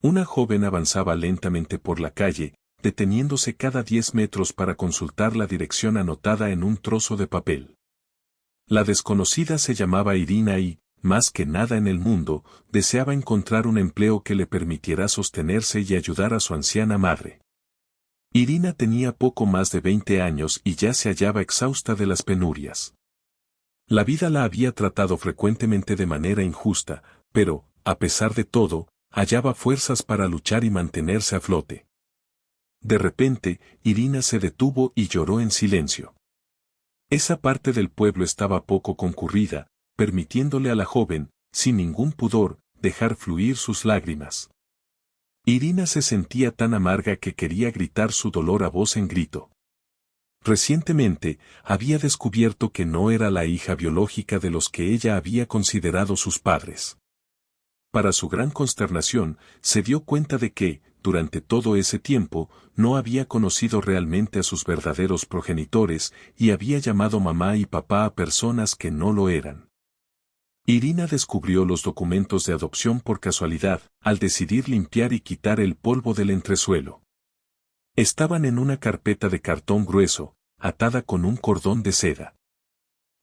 Una joven avanzaba lentamente por la calle, deteniéndose cada 10 metros para consultar la dirección anotada en un trozo de papel. La desconocida se llamaba Irina y, más que nada en el mundo, deseaba encontrar un empleo que le permitiera sostenerse y ayudar a su anciana madre. Irina tenía poco más de 20 años y ya se hallaba exhausta de las penurias. La vida la había tratado frecuentemente de manera injusta, pero, a pesar de todo, hallaba fuerzas para luchar y mantenerse a flote. De repente, Irina se detuvo y lloró en silencio. Esa parte del pueblo estaba poco concurrida, permitiéndole a la joven, sin ningún pudor, dejar fluir sus lágrimas. Irina se sentía tan amarga que quería gritar su dolor a voz en grito. Recientemente, había descubierto que no era la hija biológica de los que ella había considerado sus padres. Para su gran consternación, se dio cuenta de que, durante todo ese tiempo, no había conocido realmente a sus verdaderos progenitores y había llamado mamá y papá a personas que no lo eran. Irina descubrió los documentos de adopción por casualidad, al decidir limpiar y quitar el polvo del entresuelo. Estaban en una carpeta de cartón grueso, atada con un cordón de seda.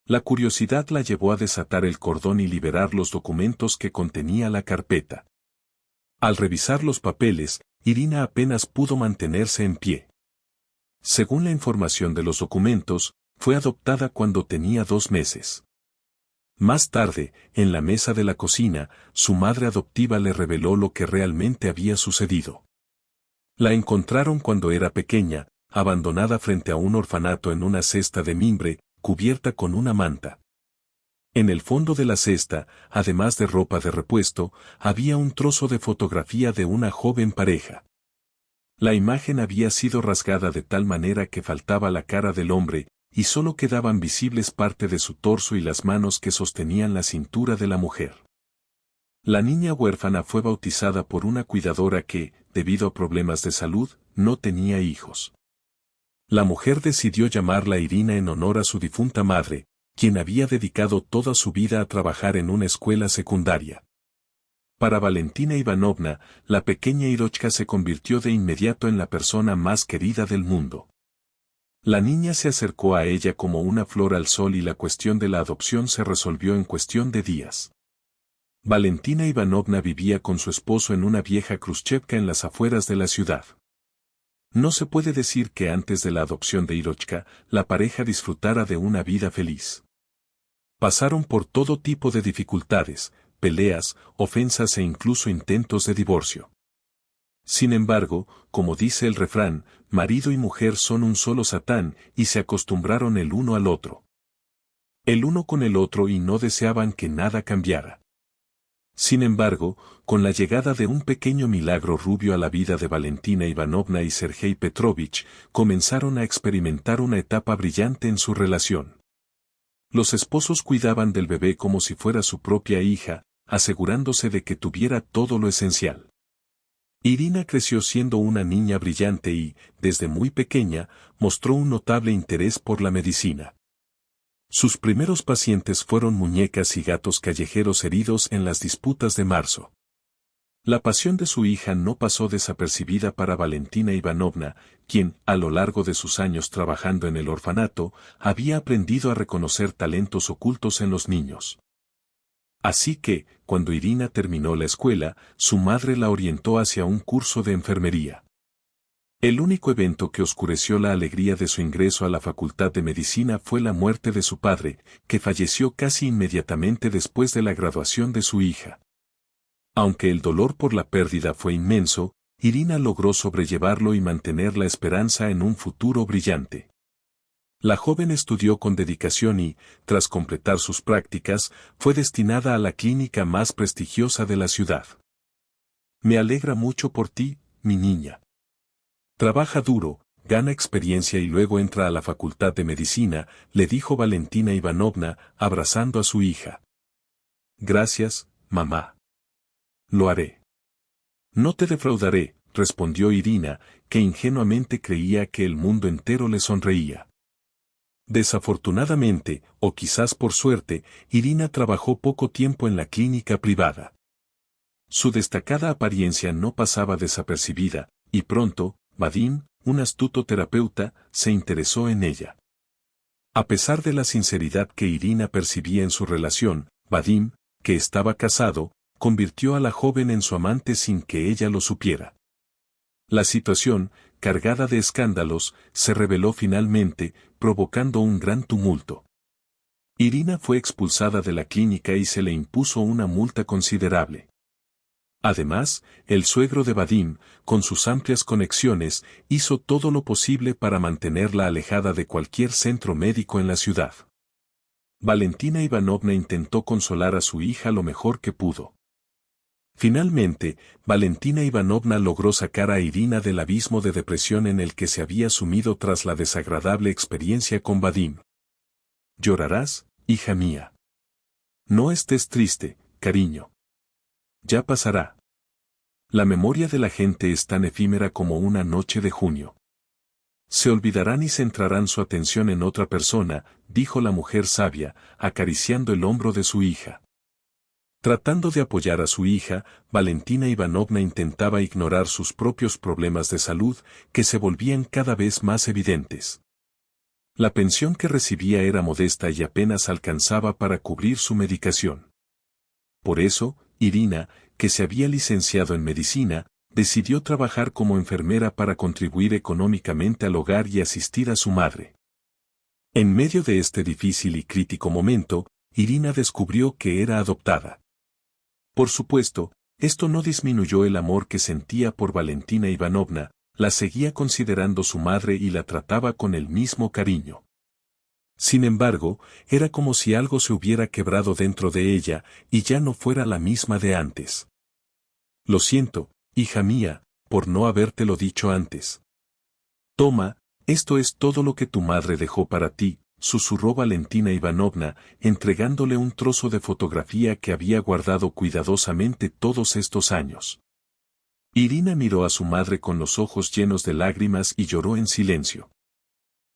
La curiosidad la llevó a desatar el cordón y liberar los documentos que contenía la carpeta. Al revisar los papeles, Irina apenas pudo mantenerse en pie. Según la información de los documentos, fue adoptada cuando tenía 2 meses. Más tarde, en la mesa de la cocina, su madre adoptiva le reveló lo que realmente había sucedido. La encontraron cuando era pequeña, abandonada frente a un orfanato en una cesta de mimbre, cubierta con una manta. En el fondo de la cesta, además de ropa de repuesto, había un trozo de fotografía de una joven pareja. La imagen había sido rasgada de tal manera que faltaba la cara del hombre, y solo quedaban visibles parte de su torso y las manos que sostenían la cintura de la mujer. La niña huérfana fue bautizada por una cuidadora que, debido a problemas de salud, no tenía hijos. La mujer decidió llamarla Irina en honor a su difunta madre, quien había dedicado toda su vida a trabajar en una escuela secundaria. Para Valentina Ivanovna, la pequeña Irochka se convirtió de inmediato en la persona más querida del mundo. La niña se acercó a ella como una flor al sol y la cuestión de la adopción se resolvió en cuestión de días. Valentina Ivanovna vivía con su esposo en una vieja Khrushchevka en las afueras de la ciudad. No se puede decir que antes de la adopción de Irochka, la pareja disfrutara de una vida feliz. Pasaron por todo tipo de dificultades, peleas, ofensas e incluso intentos de divorcio. Sin embargo, como dice el refrán, marido y mujer son un solo Satán y se acostumbraron el uno al otro. El uno con el otro y no deseaban que nada cambiara. Sin embargo, con la llegada de un pequeño milagro rubio a la vida de Valentina Ivanovna y Sergei Petrovich, comenzaron a experimentar una etapa brillante en su relación. Los esposos cuidaban del bebé como si fuera su propia hija, asegurándose de que tuviera todo lo esencial. Irina creció siendo una niña brillante y, desde muy pequeña, mostró un notable interés por la medicina. Sus primeros pacientes fueron muñecas y gatos callejeros heridos en las disputas de marzo. La pasión de su hija no pasó desapercibida para Valentina Ivanovna, quien, a lo largo de sus años trabajando en el orfanato, había aprendido a reconocer talentos ocultos en los niños. Así que, cuando Irina terminó la escuela, su madre la orientó hacia un curso de enfermería. El único evento que oscureció la alegría de su ingreso a la Facultad de Medicina fue la muerte de su padre, que falleció casi inmediatamente después de la graduación de su hija. Aunque el dolor por la pérdida fue inmenso, Irina logró sobrellevarlo y mantener la esperanza en un futuro brillante. La joven estudió con dedicación y, tras completar sus prácticas, fue destinada a la clínica más prestigiosa de la ciudad. Me alegra mucho por ti, mi niña. Trabaja duro, gana experiencia y luego entra a la Facultad de Medicina, le dijo Valentina Ivanovna, abrazando a su hija. Gracias, mamá. Lo haré. No te defraudaré, respondió Irina, que ingenuamente creía que el mundo entero le sonreía. Desafortunadamente, o quizás por suerte, Irina trabajó poco tiempo en la clínica privada. Su destacada apariencia no pasaba desapercibida, y pronto, Vadim, un astuto terapeuta, se interesó en ella. A pesar de la sinceridad que Irina percibía en su relación, Vadim, que estaba casado, convirtió a la joven en su amante sin que ella lo supiera. La situación, cargada de escándalos, se reveló finalmente, provocando un gran tumulto. Irina fue expulsada de la clínica y se le impuso una multa considerable. Además, el suegro de Vadim, con sus amplias conexiones, hizo todo lo posible para mantenerla alejada de cualquier centro médico en la ciudad. Valentina Ivanovna intentó consolar a su hija lo mejor que pudo. Finalmente, Valentina Ivanovna logró sacar a Irina del abismo de depresión en el que se había sumido tras la desagradable experiencia con Vadim. Llorarás, hija mía. No estés triste, cariño. Ya pasará. La memoria de la gente es tan efímera como una noche de junio. Se olvidarán y centrarán su atención en otra persona, dijo la mujer sabia, acariciando el hombro de su hija. Tratando de apoyar a su hija, Valentina Ivanovna intentaba ignorar sus propios problemas de salud, que se volvían cada vez más evidentes. La pensión que recibía era modesta y apenas alcanzaba para cubrir su medicación. Por eso, Irina, que se había licenciado en medicina, decidió trabajar como enfermera para contribuir económicamente al hogar y asistir a su madre. En medio de este difícil y crítico momento, Irina descubrió que era adoptada. Por supuesto, esto no disminuyó el amor que sentía por Valentina Ivanovna, la seguía considerando su madre y la trataba con el mismo cariño. Sin embargo, era como si algo se hubiera quebrado dentro de ella, y ya no fuera la misma de antes. Lo siento, hija mía, por no habértelo dicho antes. Toma, esto es todo lo que tu madre dejó para ti, susurró Valentina Ivanovna, entregándole un trozo de fotografía que había guardado cuidadosamente todos estos años. Irina miró a su madre con los ojos llenos de lágrimas y lloró en silencio.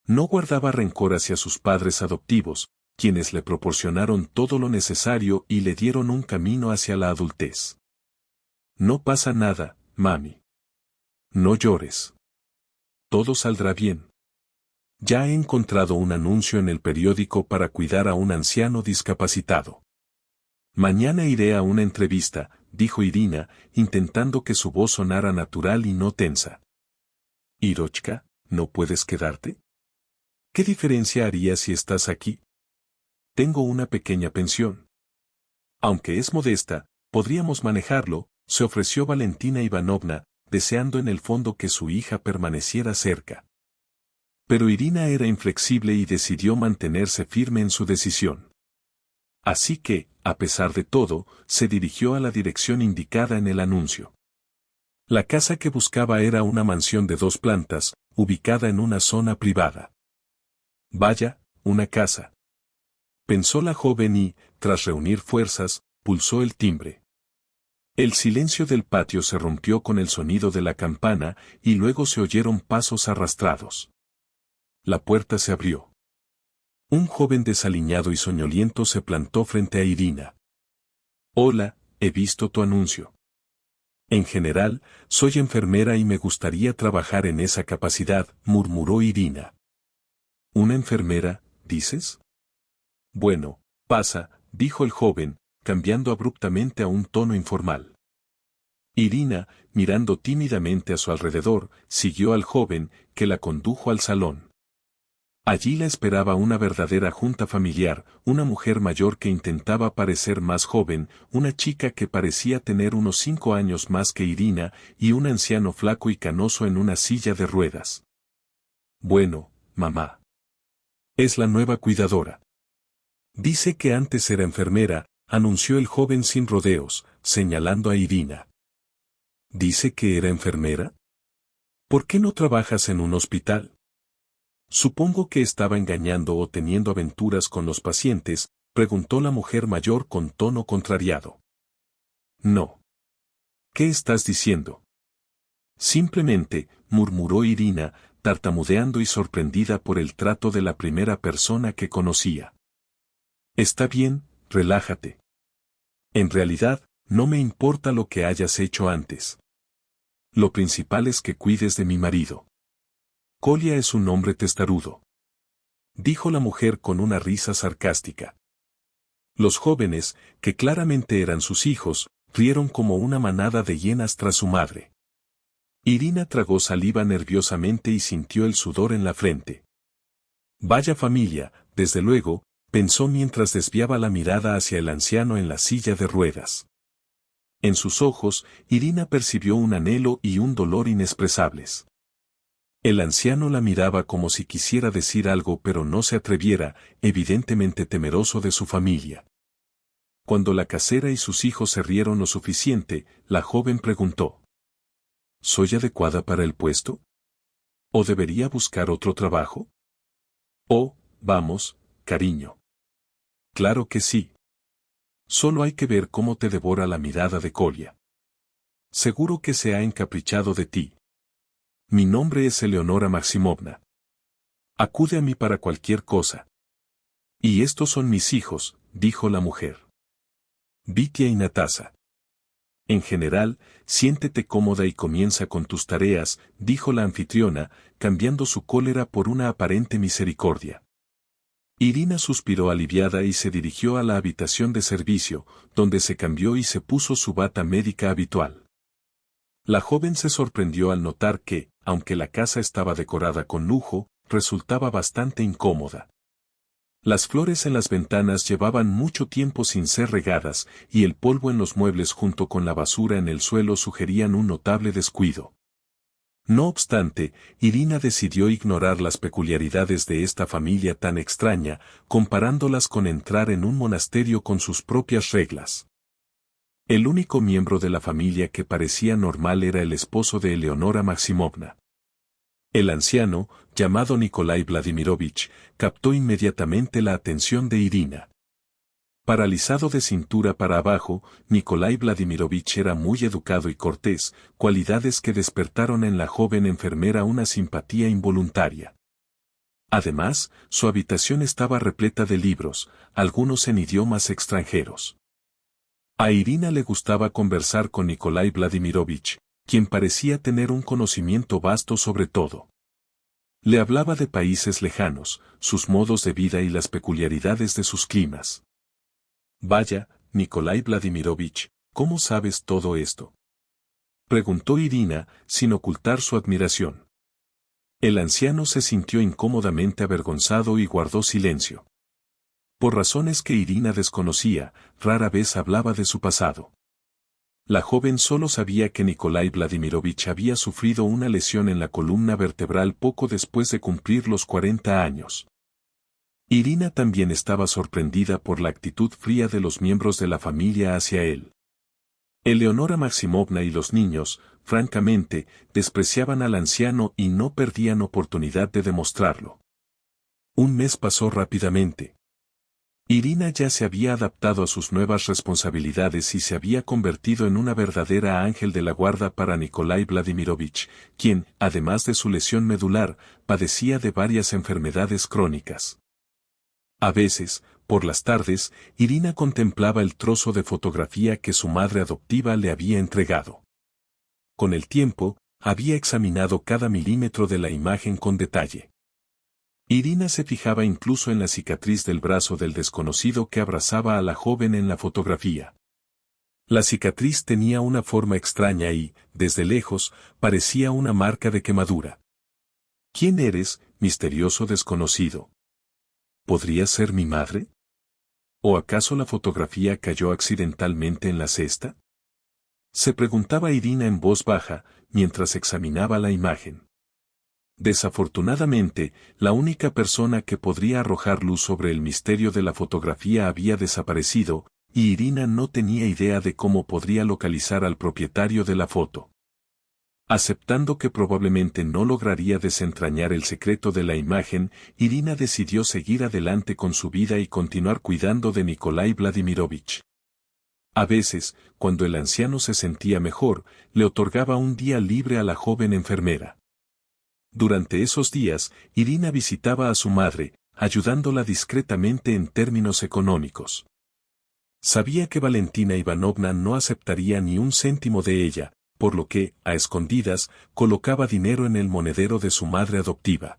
No guardaba rencor hacia sus padres adoptivos, quienes le proporcionaron todo lo necesario y le dieron un camino hacia la adultez. No pasa nada, mami. No llores. Todo saldrá bien. Ya he encontrado un anuncio en el periódico para cuidar a un anciano discapacitado. Mañana iré a una entrevista, dijo Irina, intentando que su voz sonara natural y no tensa. Irochka, ¿no puedes quedarte? ¿Qué diferencia haría si estás aquí? Tengo una pequeña pensión. Aunque es modesta, podríamos manejarlo, se ofreció Valentina Ivanovna, deseando en el fondo que su hija permaneciera cerca. Pero Irina era inflexible y decidió mantenerse firme en su decisión. Así que, a pesar de todo, se dirigió a la dirección indicada en el anuncio. La casa que buscaba era una mansión de 2 plantas, ubicada en una zona privada. Vaya, una casa. Pensó la joven y, tras reunir fuerzas, pulsó el timbre. El silencio del patio se rompió con el sonido de la campana y luego se oyeron pasos arrastrados. La puerta se abrió. Un joven desaliñado y soñoliento se plantó frente a Irina. Hola, he visto tu anuncio. En general, soy enfermera y me gustaría trabajar en esa capacidad, murmuró Irina. ¿Una enfermera, dices? Bueno, pasa, dijo el joven, cambiando abruptamente a un tono informal. Irina, mirando tímidamente a su alrededor, siguió al joven, que la condujo al salón. Allí la esperaba una verdadera junta familiar, una mujer mayor que intentaba parecer más joven, una chica que parecía tener unos 5 años más que Irina, y un anciano flaco y canoso en una silla de ruedas. Bueno, mamá. Es la nueva cuidadora. Dice que antes era enfermera, anunció el joven sin rodeos, señalando a Irina. ¿Dice que era enfermera? ¿Por qué no trabajas en un hospital? Supongo que estaba engañando o teniendo aventuras con los pacientes, preguntó la mujer mayor con tono contrariado. No. ¿Qué estás diciendo? Simplemente, murmuró Irina, tartamudeando y sorprendida por el trato de la primera persona que conocía. Está bien, relájate. En realidad, No me importa lo que hayas hecho antes. Lo principal es que cuides de mi marido. Kolya es un hombre testarudo, dijo la mujer con una risa sarcástica. Los jóvenes, que claramente eran sus hijos, rieron como una manada de hienas tras su madre. Irina tragó saliva nerviosamente y sintió el sudor en la frente. Vaya familia, desde luego, pensó mientras desviaba la mirada hacia el anciano en la silla de ruedas. En sus ojos, Irina percibió un anhelo y un dolor inexpresables. El anciano la miraba como si quisiera decir algo pero no se atreviera, evidentemente temeroso de su familia. Cuando la casera y sus hijos se rieron lo suficiente, la joven preguntó: ¿Soy adecuada para el puesto? ¿O debería buscar otro trabajo? Oh, vamos, cariño. Claro que sí. Solo hay que ver cómo te devora la mirada de Kolya. Seguro que se ha encaprichado de ti. Mi nombre es Eleonora Maximovna. Acude a mí para cualquier cosa. Y estos son mis hijos, dijo la mujer. Vitya y Natasa. En general, siéntete cómoda y comienza con tus tareas, dijo la anfitriona, cambiando su cólera por una aparente misericordia. Irina suspiró aliviada y se dirigió a la habitación de servicio, donde se cambió y se puso su bata médica habitual. La joven se sorprendió al notar que, aunque la casa estaba decorada con lujo, resultaba bastante incómoda. Las flores en las ventanas llevaban mucho tiempo sin ser regadas, y el polvo en los muebles junto con la basura en el suelo sugerían un notable descuido. No obstante, Irina decidió ignorar las peculiaridades de esta familia tan extraña, comparándolas con entrar en un monasterio con sus propias reglas. El único miembro de la familia que parecía normal era el esposo de Eleonora Maximovna. El anciano, llamado Nikolai Vladimirovich, captó inmediatamente la atención de Irina. Paralizado de cintura para abajo, Nikolai Vladimirovich era muy educado y cortés, cualidades que despertaron en la joven enfermera una simpatía involuntaria. Además, su habitación estaba repleta de libros, algunos en idiomas extranjeros. A Irina le gustaba conversar con Nikolai Vladimirovich, quien parecía tener un conocimiento vasto sobre todo. Le hablaba de países lejanos, sus modos de vida y las peculiaridades de sus climas. Vaya, Nikolai Vladimirovich, ¿cómo sabes todo esto?, preguntó Irina, sin ocultar su admiración. El anciano se sintió incómodamente avergonzado y guardó silencio. Por razones que Irina desconocía, rara vez hablaba de su pasado. La joven solo sabía que Nikolai Vladimirovich había sufrido una lesión en la columna vertebral poco después de cumplir los 40 años. Irina también estaba sorprendida por la actitud fría de los miembros de la familia hacia él. Eleonora Maximovna y los niños, francamente, despreciaban al anciano y no perdían oportunidad de demostrarlo. Un mes pasó rápidamente. Irina ya se había adaptado a sus nuevas responsabilidades y se había convertido en una verdadera ángel de la guarda para Nikolai Vladimirovich, quien, además de su lesión medular, padecía de varias enfermedades crónicas. A veces, por las tardes, Irina contemplaba el trozo de fotografía que su madre adoptiva le había entregado. Con el tiempo, había examinado cada milímetro de la imagen con detalle. Irina se fijaba incluso en la cicatriz del brazo del desconocido que abrazaba a la joven en la fotografía. La cicatriz tenía una forma extraña y, desde lejos, parecía una marca de quemadura. ¿Quién eres, misterioso desconocido? ¿Podría ser mi madre? ¿O acaso la fotografía cayó accidentalmente en la cesta?, se preguntaba Irina en voz baja, mientras examinaba la imagen. Desafortunadamente, la única persona que podría arrojar luz sobre el misterio de la fotografía había desaparecido, y Irina no tenía idea de cómo podría localizar al propietario de la foto. Aceptando que probablemente no lograría desentrañar el secreto de la imagen, Irina decidió seguir adelante con su vida y continuar cuidando de Nikolai Vladimirovich. A veces, cuando el anciano se sentía mejor, le otorgaba un día libre a la joven enfermera. Durante esos días, Irina visitaba a su madre, ayudándola discretamente en términos económicos. Sabía que Valentina Ivanovna no aceptaría ni un céntimo de ella, por lo que, a escondidas, colocaba dinero en el monedero de su madre adoptiva.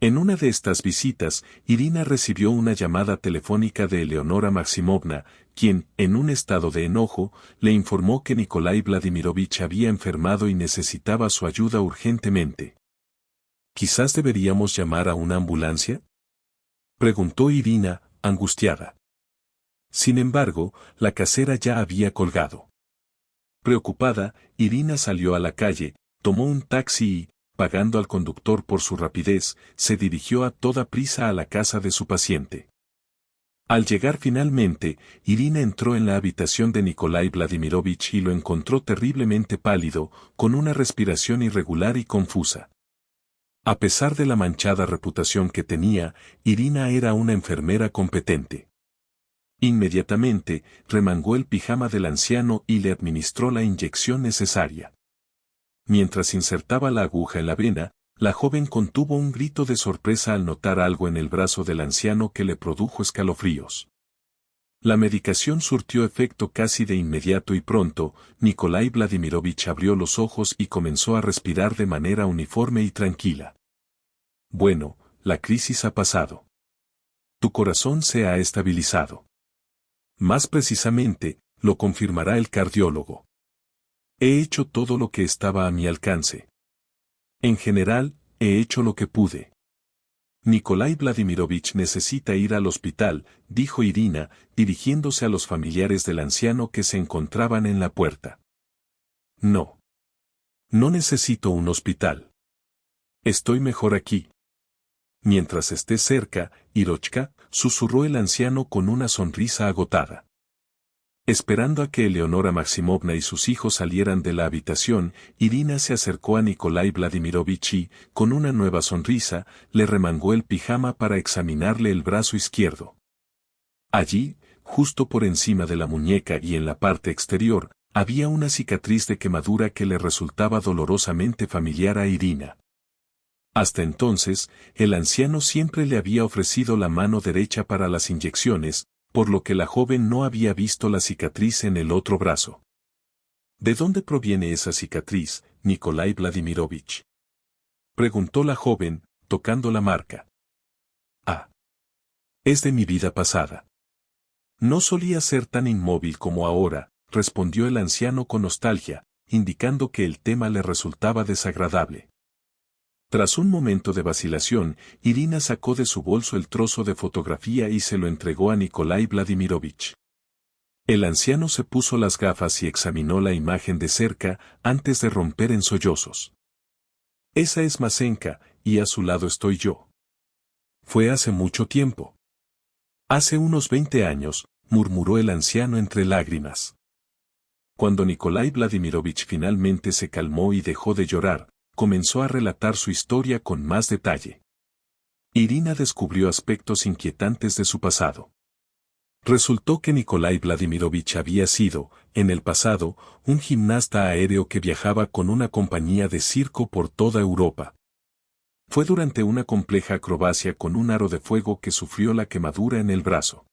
En una de estas visitas, Irina recibió una llamada telefónica de Eleonora Maximovna, quien, en un estado de enojo, le informó que Nikolai Vladimirovich había enfermado y necesitaba su ayuda urgentemente. ¿Quizás deberíamos llamar a una ambulancia?, preguntó Irina, angustiada. Sin embargo, la casera ya había colgado. Preocupada, Irina salió a la calle, tomó un taxi y, pagando al conductor por su rapidez, se dirigió a toda prisa a la casa de su paciente. Al llegar finalmente, Irina entró en la habitación de Nikolai Vladimirovich y lo encontró terriblemente pálido, con una respiración irregular y confusa. A pesar de la manchada reputación que tenía, Irina era una enfermera competente. Inmediatamente, remangó el pijama del anciano y le administró la inyección necesaria. Mientras insertaba la aguja en la vena, la joven contuvo un grito de sorpresa al notar algo en el brazo del anciano que le produjo escalofríos. La medicación surtió efecto casi de inmediato y pronto, Nikolai Vladimirovich abrió los ojos y comenzó a respirar de manera uniforme y tranquila. Bueno, la crisis ha pasado. Tu corazón se ha estabilizado. Más precisamente, lo confirmará el cardiólogo. He hecho todo lo que estaba a mi alcance. En general, he hecho lo que pude. Nikolai Vladimirovich necesita ir al hospital, dijo Irina, dirigiéndose a los familiares del anciano que se encontraban en la puerta. No. No necesito un hospital. Estoy mejor aquí. Mientras esté cerca, Irochka, susurró el anciano con una sonrisa agotada. Esperando a que Eleonora Maximovna y sus hijos salieran de la habitación, Irina se acercó a Nikolai Vladimirovich y, con una nueva sonrisa, le remangó el pijama para examinarle el brazo izquierdo. Allí, justo por encima de la muñeca y en la parte exterior, había una cicatriz de quemadura que le resultaba dolorosamente familiar a Irina. Hasta entonces, el anciano siempre le había ofrecido la mano derecha para las inyecciones, por lo que la joven no había visto la cicatriz en el otro brazo. ¿De dónde proviene esa cicatriz, Nikolai Vladimirovich?, preguntó la joven, tocando la marca. Ah. Es de mi vida pasada. No solía ser tan inmóvil como ahora, respondió el anciano con nostalgia, indicando que el tema le resultaba desagradable. Tras un momento de vacilación, Irina sacó de su bolso el trozo de fotografía y se lo entregó a Nikolai Vladimirovich. El anciano se puso las gafas y examinó la imagen de cerca antes de romper en sollozos. Esa es Masenka, y a su lado estoy yo. Fue hace mucho tiempo. Hace unos 20 años, murmuró el anciano entre lágrimas. Cuando Nikolai Vladimirovich finalmente se calmó y dejó de llorar, comenzó a relatar su historia con más detalle. Irina descubrió aspectos inquietantes de su pasado. Resultó que Nikolai Vladimirovich había sido, en el pasado, un gimnasta aéreo que viajaba con una compañía de circo por toda Europa. Fue durante una compleja acrobacia con un aro de fuego que sufrió la quemadura en el brazo.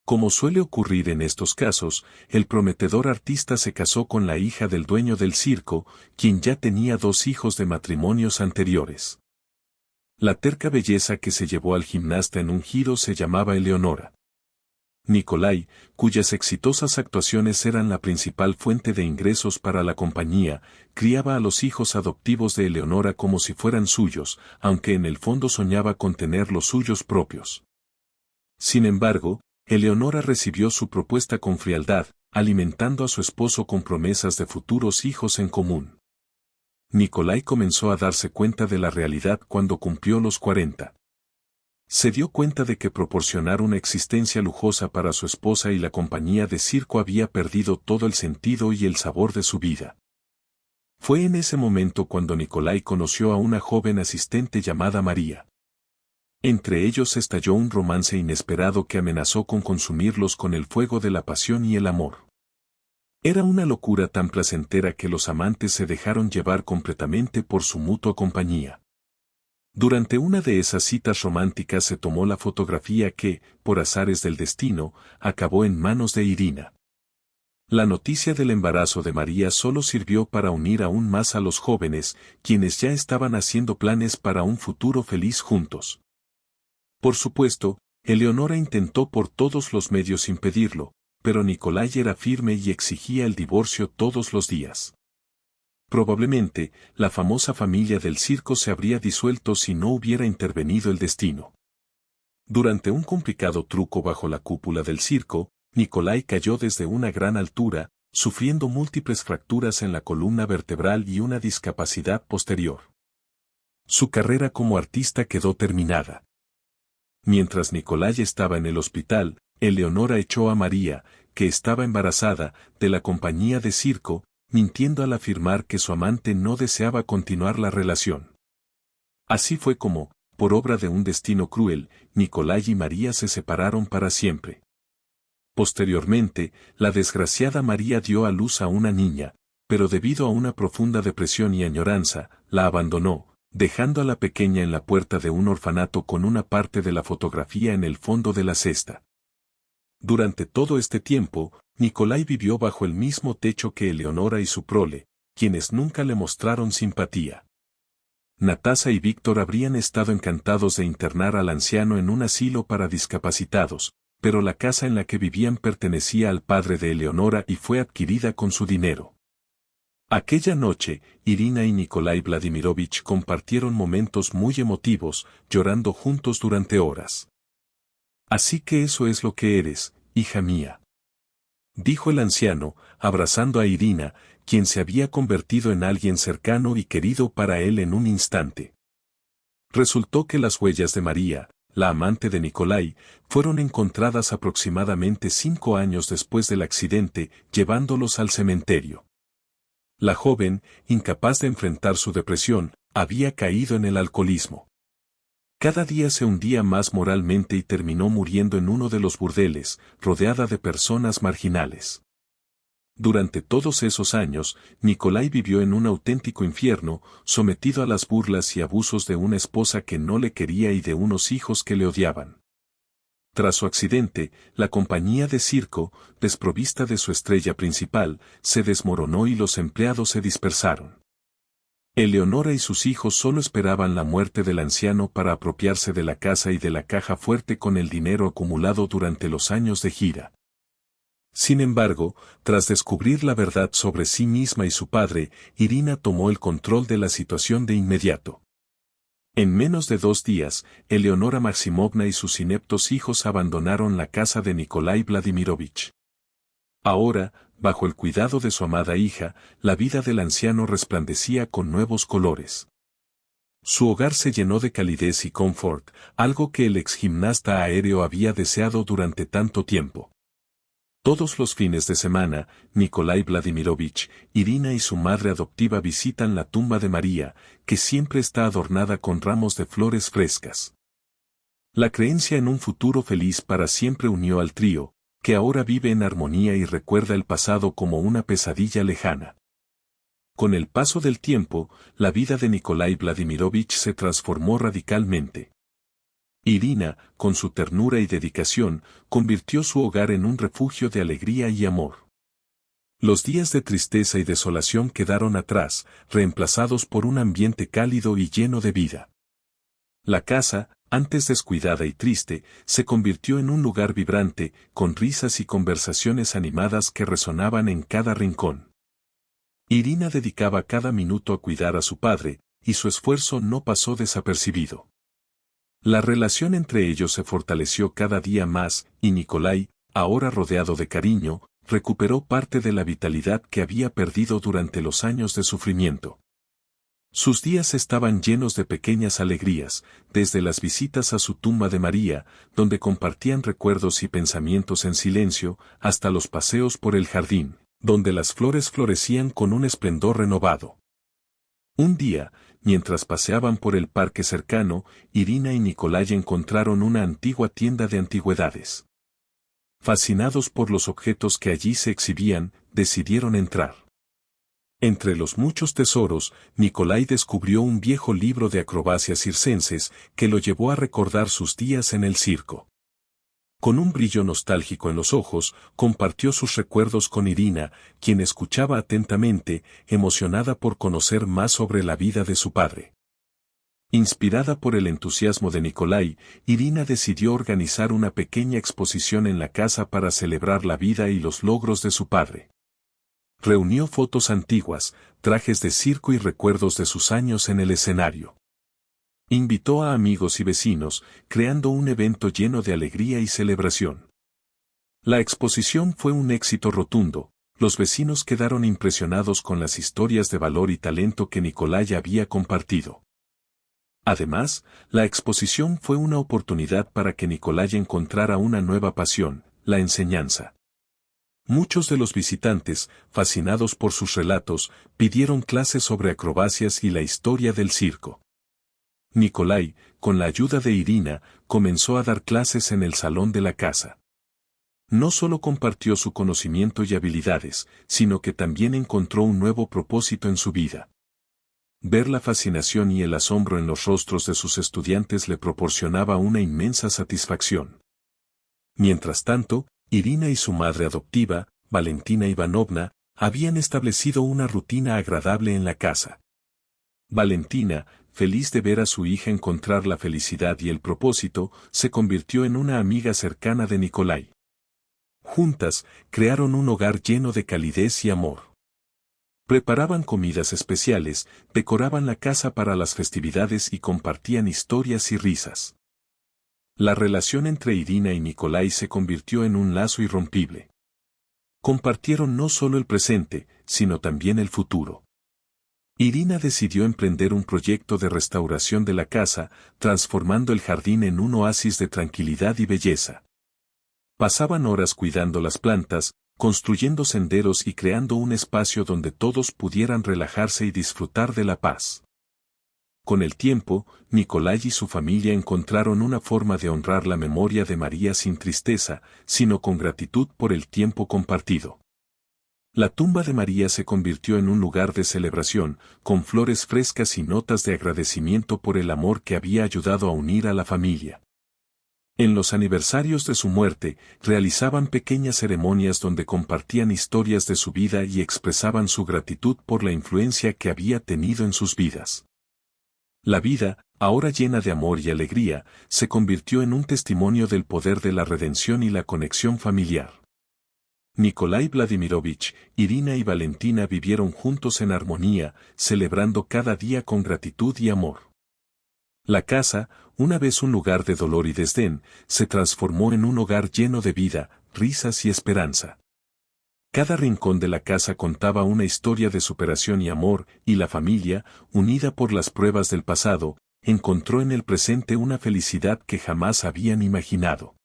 Como suele ocurrir en estos casos, el prometedor artista se casó con la hija del dueño del circo, quien ya tenía 2 hijos de matrimonios anteriores. La terca belleza que se llevó al gimnasta en un giro se llamaba Eleonora. Nikolai, cuyas exitosas actuaciones eran la principal fuente de ingresos para la compañía, criaba a los hijos adoptivos de Eleonora como si fueran suyos, aunque en el fondo soñaba con tener los suyos propios. Sin embargo, Eleonora recibió su propuesta con frialdad, alimentando a su esposo con promesas de futuros hijos en común. Nikolai comenzó a darse cuenta de la realidad cuando cumplió los 40. Se dio cuenta de que proporcionar una existencia lujosa para su esposa y la compañía de circo había perdido todo el sentido y el sabor de su vida. Fue en ese momento cuando Nikolai conoció a una joven asistente llamada María. Entre ellos estalló un romance inesperado que amenazó con consumirlos con el fuego de la pasión y el amor. Era una locura tan placentera que los amantes se dejaron llevar completamente por su mutua compañía. Durante una de esas citas románticas se tomó la fotografía que, por azares del destino, acabó en manos de Irina. La noticia del embarazo de María solo sirvió para unir aún más a los jóvenes, quienes ya estaban haciendo planes para un futuro feliz juntos. Por supuesto, Eleonora intentó por todos los medios impedirlo, pero Nikolai era firme y exigía el divorcio todos los días. Probablemente, la famosa familia del circo se habría disuelto si no hubiera intervenido el destino. Durante un complicado truco bajo la cúpula del circo, Nikolai cayó desde una gran altura, sufriendo múltiples fracturas en la columna vertebral y una discapacidad posterior. Su carrera como artista quedó terminada. Mientras Nikolai estaba en el hospital, Eleonora echó a María, que estaba embarazada, de la compañía de circo, mintiendo al afirmar que su amante no deseaba continuar la relación. Así fue como, por obra de un destino cruel, Nikolai y María se separaron para siempre. Posteriormente, la desgraciada María dio a luz a una niña, pero debido a una profunda depresión y añoranza, la abandonó, dejando a la pequeña en la puerta de un orfanato con una parte de la fotografía en el fondo de la cesta. Durante todo este tiempo, Nikolai vivió bajo el mismo techo que Eleonora y su prole, quienes nunca le mostraron simpatía. Natasa y Víctor habrían estado encantados de internar al anciano en un asilo para discapacitados, pero la casa en la que vivían pertenecía al padre de Eleonora y fue adquirida con su dinero. Aquella noche, Irina y Nikolai Vladimirovich compartieron momentos muy emotivos, llorando juntos durante horas. «Así que eso es lo que eres, hija mía», dijo el anciano, abrazando a Irina, quien se había convertido en alguien cercano y querido para él en un instante. Resultó que las huellas de María, la amante de Nikolai, fueron encontradas aproximadamente 5 años después del accidente, llevándolos al cementerio. La joven, incapaz de enfrentar su depresión, había caído en el alcoholismo. Cada día se hundía más moralmente y terminó muriendo en uno de los burdeles, rodeada de personas marginales. Durante todos esos años, Nikolai vivió en un auténtico infierno, sometido a las burlas y abusos de una esposa que no le quería y de unos hijos que le odiaban. Tras su accidente, la compañía de circo, desprovista de su estrella principal, se desmoronó y los empleados se dispersaron. Eleonora y sus hijos solo esperaban la muerte del anciano para apropiarse de la casa y de la caja fuerte con el dinero acumulado durante los años de gira. Sin embargo, tras descubrir la verdad sobre sí misma y su padre, Irina tomó el control de la situación de inmediato. En menos de 2 días, Eleonora Maximovna y sus ineptos hijos abandonaron la casa de Nikolai Vladimirovich. Ahora, bajo el cuidado de su amada hija, la vida del anciano resplandecía con nuevos colores. Su hogar se llenó de calidez y confort, algo que el exgimnasta aéreo había deseado durante tanto tiempo. Todos los fines de semana, Nikolai Vladimirovich, Irina y su madre adoptiva visitan la tumba de María, que siempre está adornada con ramos de flores frescas. La creencia en un futuro feliz para siempre unió al trío, que ahora vive en armonía y recuerda el pasado como una pesadilla lejana. Con el paso del tiempo, la vida de Nikolai Vladimirovich se transformó radicalmente. Irina, con su ternura y dedicación, convirtió su hogar en un refugio de alegría y amor. Los días de tristeza y desolación quedaron atrás, reemplazados por un ambiente cálido y lleno de vida. La casa, antes descuidada y triste, se convirtió en un lugar vibrante, con risas y conversaciones animadas que resonaban en cada rincón. Irina dedicaba cada minuto a cuidar a su padre, y su esfuerzo no pasó desapercibido. La relación entre ellos se fortaleció cada día más, y Nikolai, ahora rodeado de cariño, recuperó parte de la vitalidad que había perdido durante los años de sufrimiento. Sus días estaban llenos de pequeñas alegrías, desde las visitas a su tumba de María, donde compartían recuerdos y pensamientos en silencio, hasta los paseos por el jardín, donde las flores florecían con un esplendor renovado. Un día, mientras paseaban por el parque cercano, Irina y Nikolai encontraron una antigua tienda de antigüedades. Fascinados por los objetos que allí se exhibían, decidieron entrar. Entre los muchos tesoros, Nikolai descubrió un viejo libro de acrobacias circenses que lo llevó a recordar sus días en el circo. Con un brillo nostálgico en los ojos, compartió sus recuerdos con Irina, quien escuchaba atentamente, emocionada por conocer más sobre la vida de su padre. Inspirada por el entusiasmo de Nikolai, Irina decidió organizar una pequeña exposición en la casa para celebrar la vida y los logros de su padre. Reunió fotos antiguas, trajes de circo y recuerdos de sus años en el escenario. Invitó a amigos y vecinos, creando un evento lleno de alegría y celebración. La exposición fue un éxito rotundo, los vecinos quedaron impresionados con las historias de valor y talento que Nikolai había compartido. Además, la exposición fue una oportunidad para que Nikolai encontrara una nueva pasión, la enseñanza. Muchos de los visitantes, fascinados por sus relatos, pidieron clases sobre acrobacias y la historia del circo. Nikolai, con la ayuda de Irina, comenzó a dar clases en el salón de la casa. No solo compartió su conocimiento y habilidades, sino que también encontró un nuevo propósito en su vida. Ver la fascinación y el asombro en los rostros de sus estudiantes le proporcionaba una inmensa satisfacción. Mientras tanto, Irina y su madre adoptiva, Valentina Ivanovna, habían establecido una rutina agradable en la casa. Valentina, feliz de ver a su hija encontrar la felicidad y el propósito, se convirtió en una amiga cercana de Nikolai. Juntas, crearon un hogar lleno de calidez y amor. Preparaban comidas especiales, decoraban la casa para las festividades y compartían historias y risas. La relación entre Irina y Nikolai se convirtió en un lazo irrompible. Compartieron no solo el presente, sino también el futuro. Irina decidió emprender un proyecto de restauración de la casa, transformando el jardín en un oasis de tranquilidad y belleza. Pasaban horas cuidando las plantas, construyendo senderos y creando un espacio donde todos pudieran relajarse y disfrutar de la paz. Con el tiempo, Nikolai y su familia encontraron una forma de honrar la memoria de María sin tristeza, sino con gratitud por el tiempo compartido. La tumba de María se convirtió en un lugar de celebración, con flores frescas y notas de agradecimiento por el amor que había ayudado a unir a la familia. En los aniversarios de su muerte, realizaban pequeñas ceremonias donde compartían historias de su vida y expresaban su gratitud por la influencia que había tenido en sus vidas. La vida, ahora llena de amor y alegría, se convirtió en un testimonio del poder de la redención y la conexión familiar. Nikolai Vladimirovich, Irina y Valentina vivieron juntos en armonía, celebrando cada día con gratitud y amor. La casa, una vez un lugar de dolor y desdén, se transformó en un hogar lleno de vida, risas y esperanza. Cada rincón de la casa contaba una historia de superación y amor, y la familia, unida por las pruebas del pasado, encontró en el presente una felicidad que jamás habían imaginado.